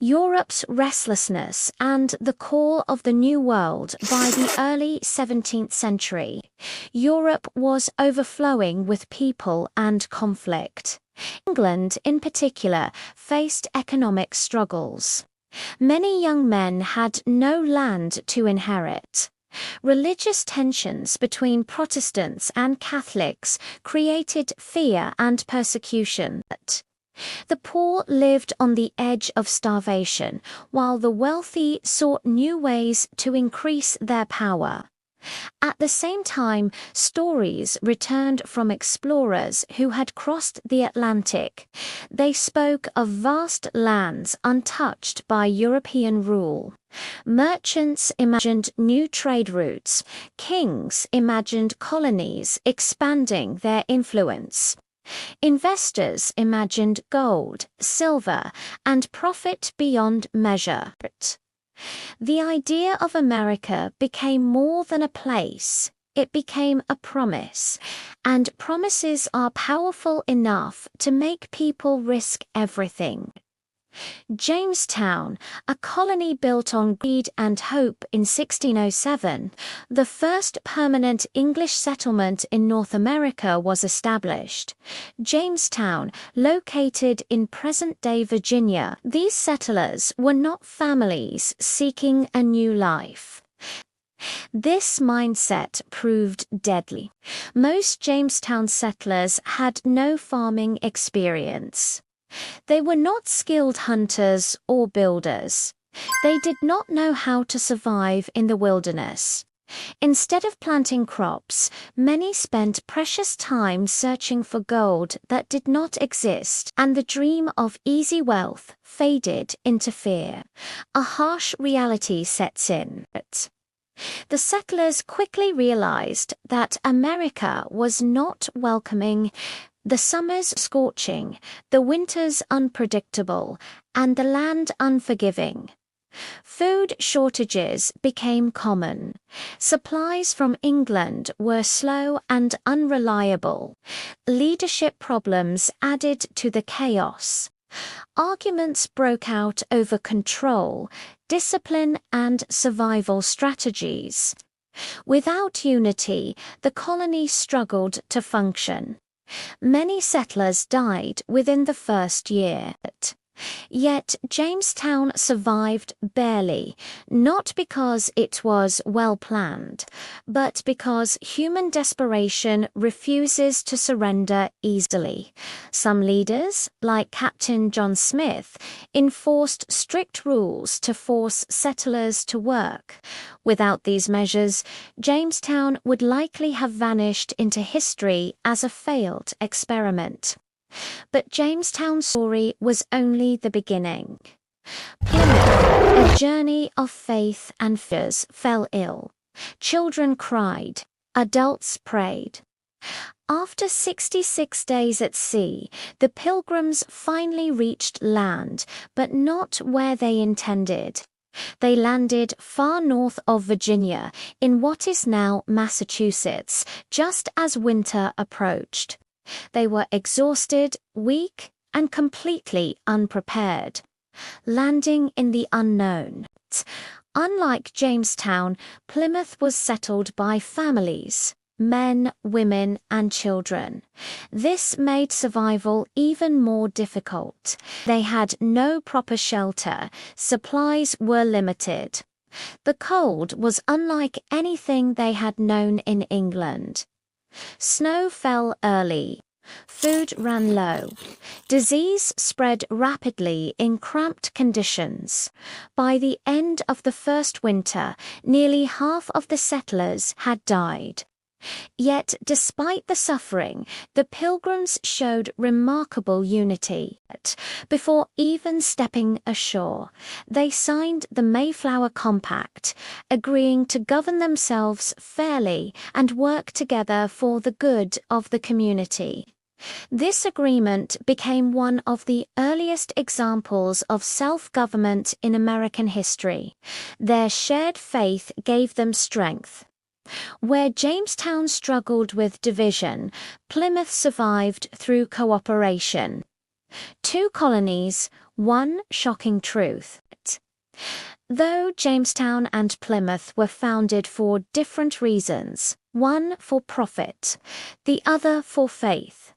Europe's restlessness and the call of the New World. By the early 17th century, Europe was overflowing with people and conflict. England, in particular, faced economic struggles. Many young men had no land to inherit. Religious tensions between Protestants and Catholics created fear and persecution. The poor lived on the edge of starvation, while the wealthy sought new ways to increase their power. At the same time, stories returned from explorers who had crossed the Atlantic. They spoke of vast lands untouched by European rule. Merchants imagined new trade routes. Kings imagined colonies expanding their influence. Investors imagined gold, silver, and profit beyond measure. The idea of America became more than a place. It became a promise, and promises are powerful enough to make people risk everything. Jamestown, a colony built on greed and hope in 1607, the first permanent English settlement in North America was established. Jamestown, located in present-day Virginia, these settlers were not families seeking a new life. This mindset proved deadly. Most Jamestown settlers had no farming experience. They were not skilled hunters or builders. They did not know how to survive in the wilderness. Instead of planting crops, many spent precious time searching for gold that did not exist, and the dream of easy wealth faded into fear. A harsh reality sets in. The settlers quickly realized that America was not welcoming. The summers scorching, the winters unpredictable, and the land unforgiving. Food shortages became common. Supplies from England were slow and unreliable. Leadership problems added to the chaos. Arguments broke out over control, discipline, and survival strategies. Without unity, the colony struggled to function. Many settlers died within the first year. Yet Jamestown survived barely, not because it was well planned, but because human desperation refuses to surrender easily. Some leaders, like Captain John Smith, enforced strict rules to force settlers to work. Without these measures, Jamestown would likely have vanished into history as a failed experiment. But Jamestown's story was only the beginning. Plymouth, a journey of faith and fears, fell ill. Children cried. Adults prayed. After 66 days at sea, the Pilgrims finally reached land, but not where they intended. They landed far north of Virginia, in what is now Massachusetts, just as winter approached. They were exhausted, weak, and completely unprepared. Landing in the unknown. Unlike Jamestown, Plymouth was settled by families, men, women, and children. This made survival even more difficult. They had no proper shelter, supplies were limited. The cold was unlike anything they had known in England. Snow fell early. Food ran low. Disease spread rapidly in cramped conditions. By the end of the first winter, nearly half of the settlers had died. Yet, despite the suffering, the Pilgrims showed remarkable unity. Before even stepping ashore, they signed the Mayflower Compact, agreeing to govern themselves fairly and work together for the good of the community. This agreement became one of the earliest examples of self-government in American history. Their shared faith gave them strength. Where Jamestown struggled with division, Plymouth survived through cooperation. Two colonies, One shocking truth. Though Jamestown and Plymouth were founded for different reasons, one for profit, the other for faith,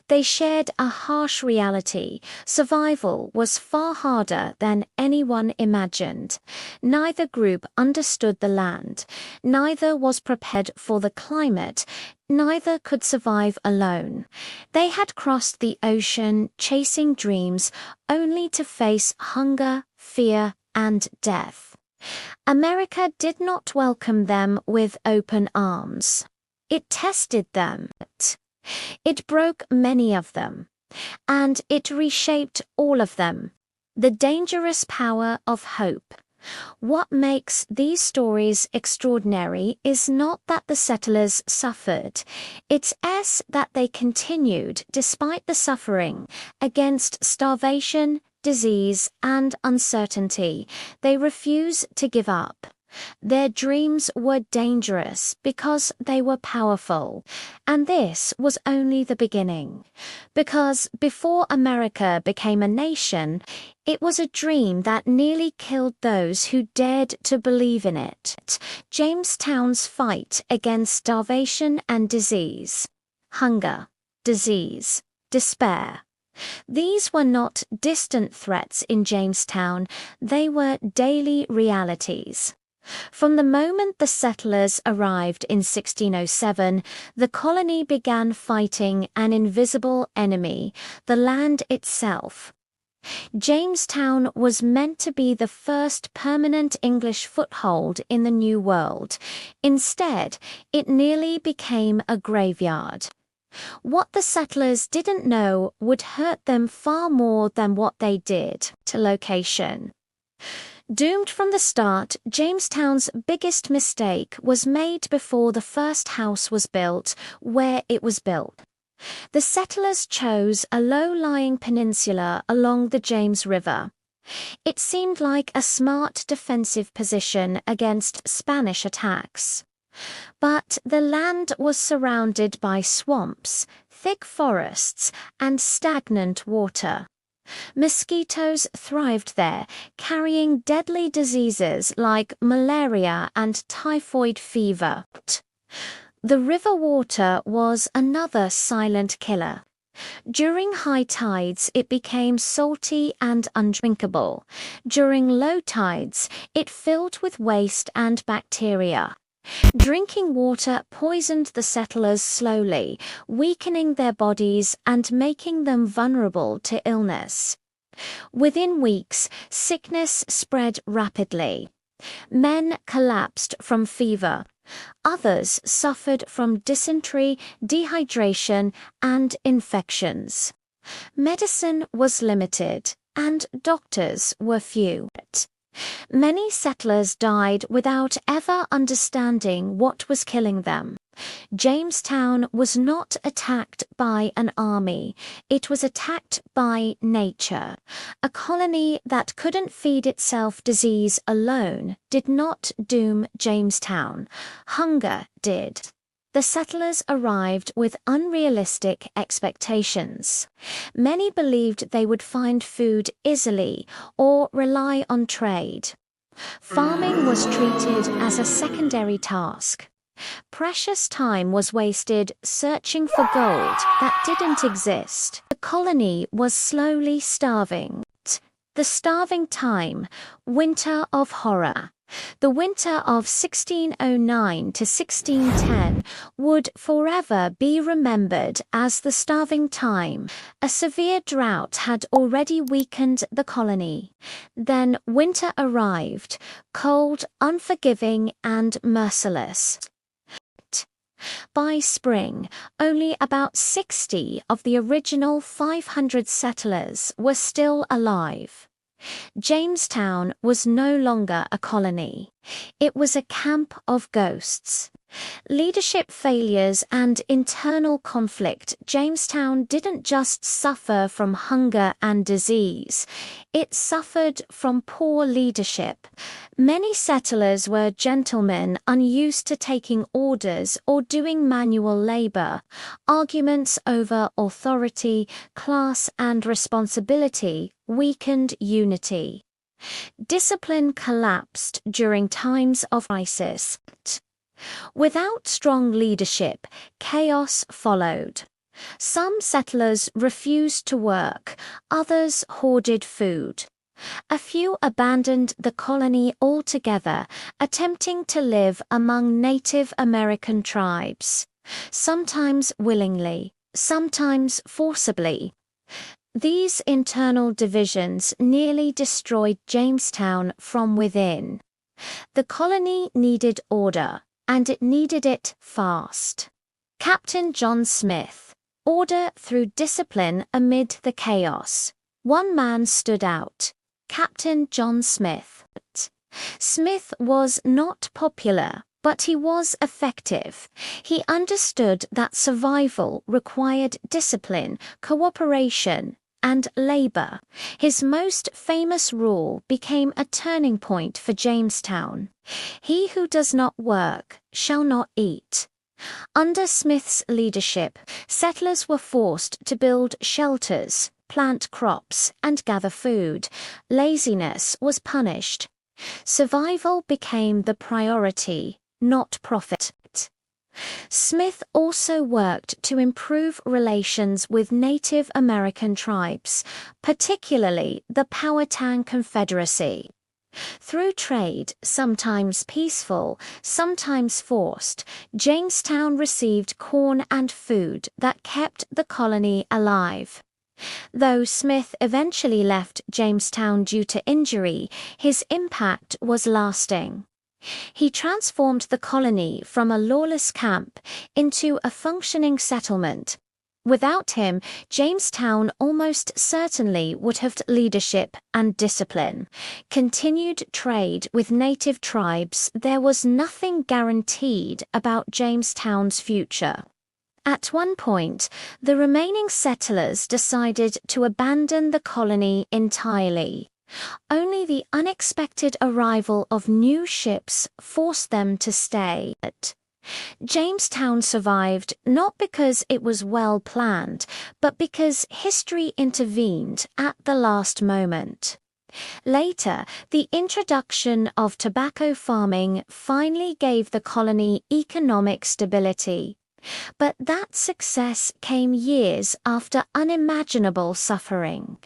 they shared a harsh reality. Survival was far harder than anyone imagined. Neither group understood the land, neither was prepared for the climate, neither could survive alone. They had crossed the ocean chasing dreams only to face hunger, fear, and death. America did not welcome them with open arms. It tested them. It broke many of them, and it reshaped all of them. The dangerous power of hope. What makes these stories extraordinary is not that the settlers suffered, it's that they continued despite the suffering, against starvation, disease, and uncertainty. They refuse to give up. Their dreams were dangerous because they were powerful, and this was only the beginning. Because before America became a nation, it was a dream that nearly killed those who dared to believe in it. Jamestown's fight against starvation and disease. Hunger, disease, despair. These were not distant threats in Jamestown, they were daily realities. From the moment the settlers arrived in 1607, the colony began fighting an invisible enemy, the land itself. Jamestown was meant to be the first permanent English foothold in the New World. Instead, it nearly became a graveyard. What the settlers didn't know would hurt them far more than what they did. To location. Doomed from the start, Jamestown's biggest mistake was made before the first house was built, where it was built. The settlers chose a low-lying peninsula along the James River. It seemed like a smart defensive position against Spanish attacks. But the land was surrounded by swamps, thick forests, and stagnant water. Mosquitoes thrived there, carrying deadly diseases like malaria and typhoid fever. The river water was another silent killer. During high tides, it became salty and undrinkable. During low tides, it filled with waste and bacteria. Drinking water poisoned the settlers slowly, weakening their bodies and making them vulnerable to illness. Within weeks, sickness spread rapidly. Men collapsed from fever. Others suffered from dysentery, dehydration, and infections. Medicine was limited, and doctors were few. Many settlers died without ever understanding what was killing them. Jamestown was not attacked by an army, it was attacked by nature. A colony that couldn't feed itself disease alone did not doom Jamestown. Hunger did. The settlers arrived with unrealistic expectations. Many believed they would find food easily or rely on trade. Farming was treated as a secondary task. Precious time was wasted searching for gold that didn't exist. The colony was slowly starving. The starving time, winter of horror. The winter of 1609 to 1610 would forever be remembered as the starving time. A severe drought had already weakened the colony. Then winter arrived, cold, unforgiving, and merciless. By spring, only about 60 of the original 500 settlers were still alive. Jamestown was no longer a colony. It was a camp of ghosts. Leadership failures and internal conflict. Jamestown didn't just suffer from hunger and disease, it suffered from poor leadership. Many settlers were gentlemen unused to taking orders or doing manual labor. Arguments over authority, class, and responsibility weakened unity. Discipline collapsed during times of crisis. Without strong leadership, chaos followed. Some settlers refused to work, others hoarded food. A few abandoned the colony altogether, attempting to live among Native American tribes, sometimes willingly, sometimes forcibly. These internal divisions nearly destroyed Jamestown from within. The colony needed order, and it needed it fast. Captain John Smith. Order through discipline amid the chaos. One man stood out. Captain John Smith. Smith was not popular, but he was effective. He understood that survival required discipline, cooperation, and labor. His most famous rule became a turning point for Jamestown. He who does not work shall not eat. Under Smith's leadership, settlers were forced to build shelters, plant crops, and gather food. Laziness was punished. Survival became the priority, not profit. Smith also worked to improve relations with Native American tribes, particularly the Powhatan Confederacy. Through trade, sometimes peaceful, sometimes forced, Jamestown received corn and food that kept the colony alive. Though Smith eventually left Jamestown due to injury, his impact was lasting. He transformed the colony from a lawless camp into a functioning settlement. Without him, Jamestown almost certainly would have leadership and discipline. Continued trade with native tribes. There was nothing guaranteed about Jamestown's future. At one point, the remaining settlers decided to abandon the colony entirely. Only the unexpected arrival of new ships forced them to stay. Jamestown survived not because it was well planned, but because history intervened at the last moment. Later, the introduction of tobacco farming finally gave the colony economic stability. But that success came years after unimaginable suffering.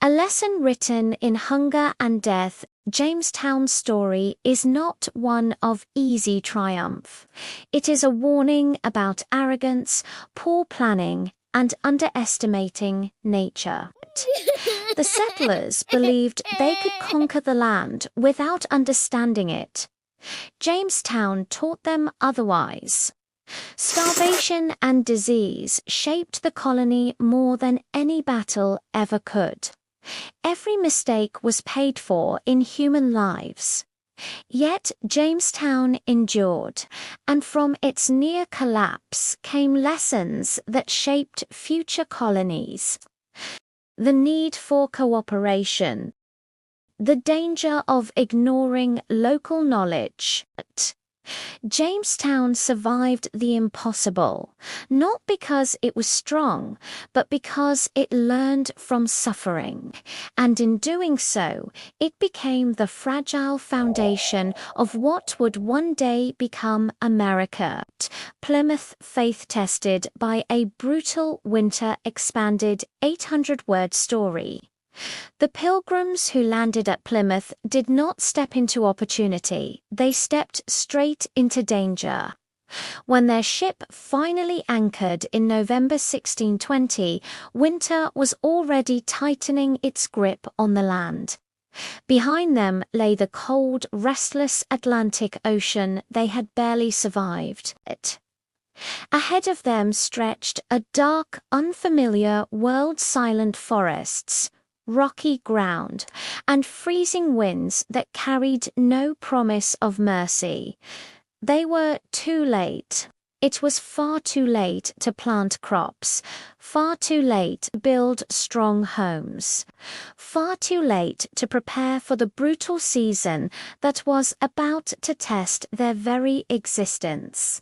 A lesson written in hunger and death, Jamestown's story is not one of easy triumph. It is a warning about arrogance, poor planning, and underestimating nature. The settlers believed they could conquer the land without understanding it. Jamestown taught them otherwise. Starvation and disease shaped the colony more than any battle ever could. Every mistake was paid for in human lives. Yet Jamestown endured, and from its near collapse came lessons that shaped future colonies. The need for cooperation. The danger of ignoring local knowledge. Jamestown survived the impossible, not because it was strong, but because it learned from suffering, and in doing so, it became the fragile foundation of what would one day become America. Plymouth faith-tested by a brutal winter expanded 800-word story. The Pilgrims who landed at Plymouth did not step into opportunity, they stepped straight into danger. When their ship finally anchored in November 1620, winter was already tightening its grip on the land. Behind them lay the cold, restless Atlantic Ocean they had barely survived. Ahead of them stretched a dark, unfamiliar world, silent forests, rocky ground, and freezing winds that carried no promise of mercy. They were too late. It was far too late to plant crops, far too late to build strong homes, far too late to prepare for the brutal season that was about to test their very existence.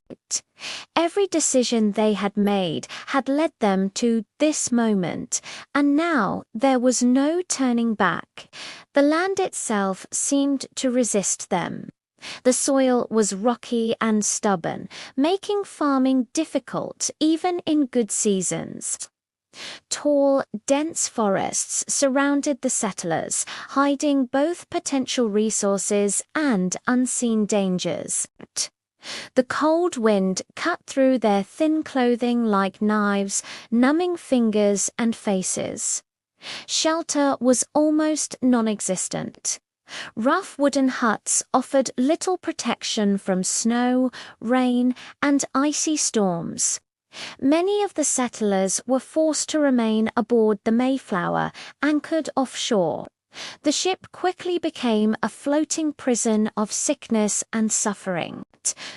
Every decision they had made had led them to this moment, and now there was no turning back. The land itself seemed to resist them. The soil was rocky and stubborn, making farming difficult even in good seasons. Tall, dense forests surrounded the settlers, hiding both potential resources and unseen dangers. The cold wind cut through their thin clothing like knives, numbing fingers and faces. Shelter was almost non-existent. Rough wooden huts offered little protection from snow, rain, and icy storms. Many of the settlers were forced to remain aboard the Mayflower, anchored offshore. The ship quickly became a floating prison of sickness and suffering.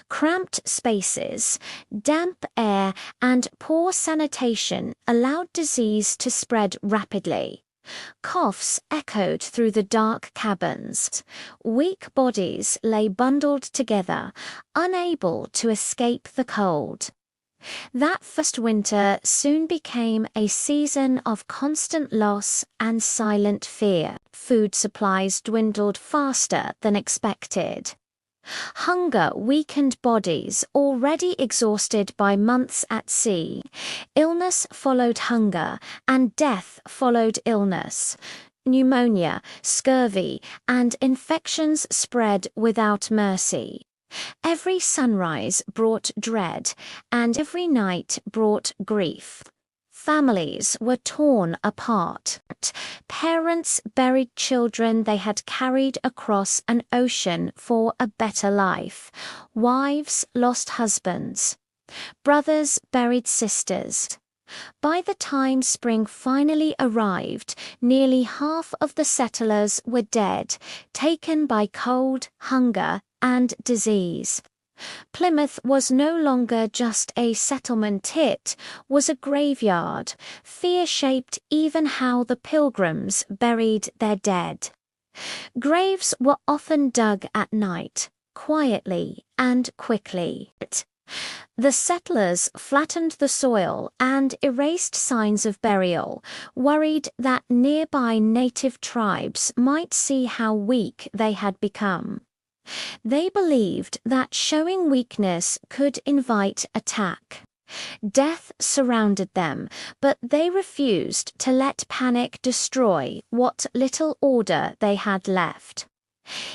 Cramped spaces, damp air, and poor sanitation allowed disease to spread rapidly. Coughs echoed through the dark cabins. Weak bodies lay bundled together, unable to escape the cold. That first winter soon became a season of constant loss and silent fear. Food supplies dwindled faster than expected. Hunger weakened bodies already exhausted by months at sea. Illness followed hunger, and death followed illness. Pneumonia, scurvy, and infections spread without mercy. Every sunrise brought dread, and every night brought grief. Families were torn apart. Parents buried children they had carried across an ocean for a better life. Wives lost husbands. Brothers buried sisters. By the time spring finally arrived, nearly half of the settlers were dead, taken by cold, hunger, and disease. Plymouth was no longer just a settlement, it was a graveyard. Fear shaped even how the Pilgrims buried their dead. Graves were often dug at night, quietly and quickly. The settlers flattened the soil and erased signs of burial, worried that nearby native tribes might see how weak they had become. They believed that showing weakness could invite attack. Death surrounded them, but they refused to let panic destroy what little order they had left.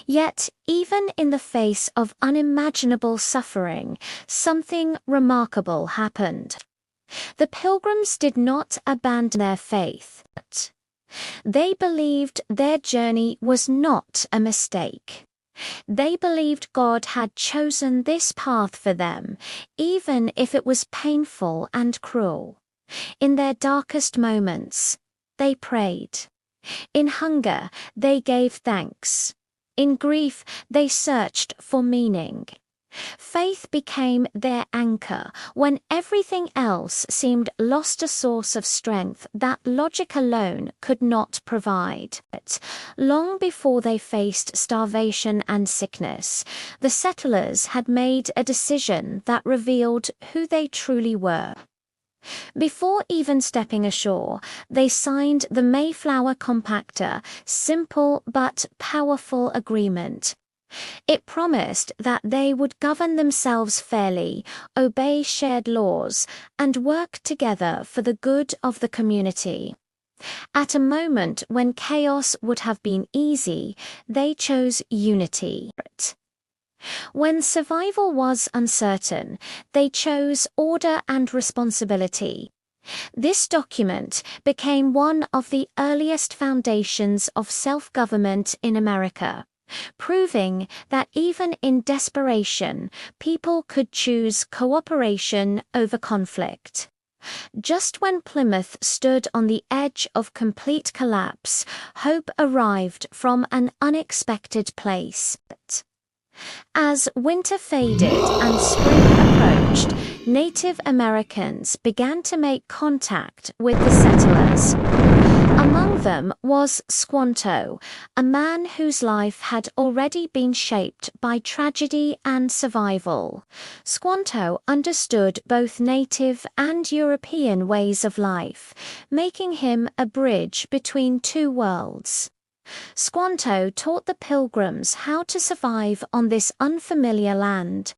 Yet, even in the face of unimaginable suffering, something remarkable happened. The Pilgrims did not abandon their faith. They believed their journey was not a mistake. They believed God had chosen this path for them, even if it was painful and cruel. In their darkest moments, they prayed. In hunger, they gave thanks. In grief, they searched for meaning. Faith became their anchor when everything else seemed lost, a source of strength that logic alone could not provide. Long before they faced starvation and sickness, the settlers had made a decision that revealed who they truly were. Before even stepping ashore, they signed the Mayflower Compactor, simple but powerful agreement. It promised that they would govern themselves fairly, obey shared laws, and work together for the good of the community. At a moment when chaos would have been easy, they chose unity. When survival was uncertain, they chose order and responsibility. This document became one of the earliest foundations of self-government in America, proving that even in desperation, people could choose cooperation over conflict. Just when Plymouth stood on the edge of complete collapse, hope arrived from an unexpected place. As winter faded and spring approached, Native Americans began to make contact with the settlers. Among them was Squanto, a man whose life had already been shaped by tragedy and survival. Squanto understood both native and European ways of life, making him a bridge between two worlds. Squanto taught the Pilgrims how to survive on this unfamiliar land.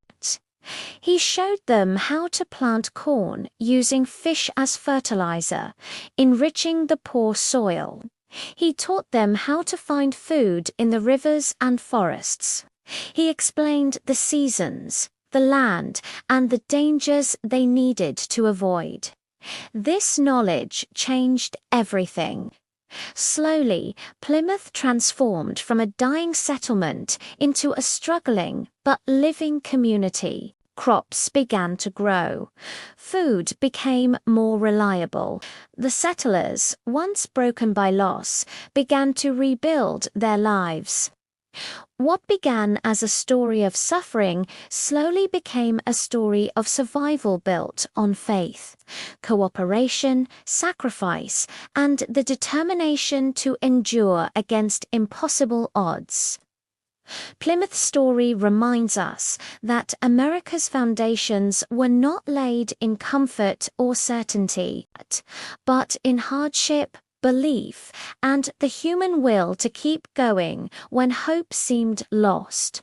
He showed them how to plant corn using fish as fertilizer, enriching the poor soil. He taught them how to find food in the rivers and forests. He explained the seasons, the land, and the dangers they needed to avoid. This knowledge changed everything. Slowly, Plymouth transformed from a dying settlement into a struggling but living community. Crops began to grow. Food became more reliable. The settlers, once broken by loss, began to rebuild their lives. What began as a story of suffering slowly became a story of survival built on faith, cooperation, sacrifice, and the determination to endure against impossible odds. Plymouth's story reminds us that America's foundations were not laid in comfort or certainty, but in hardship, belief, and the human will to keep going when hope seemed lost.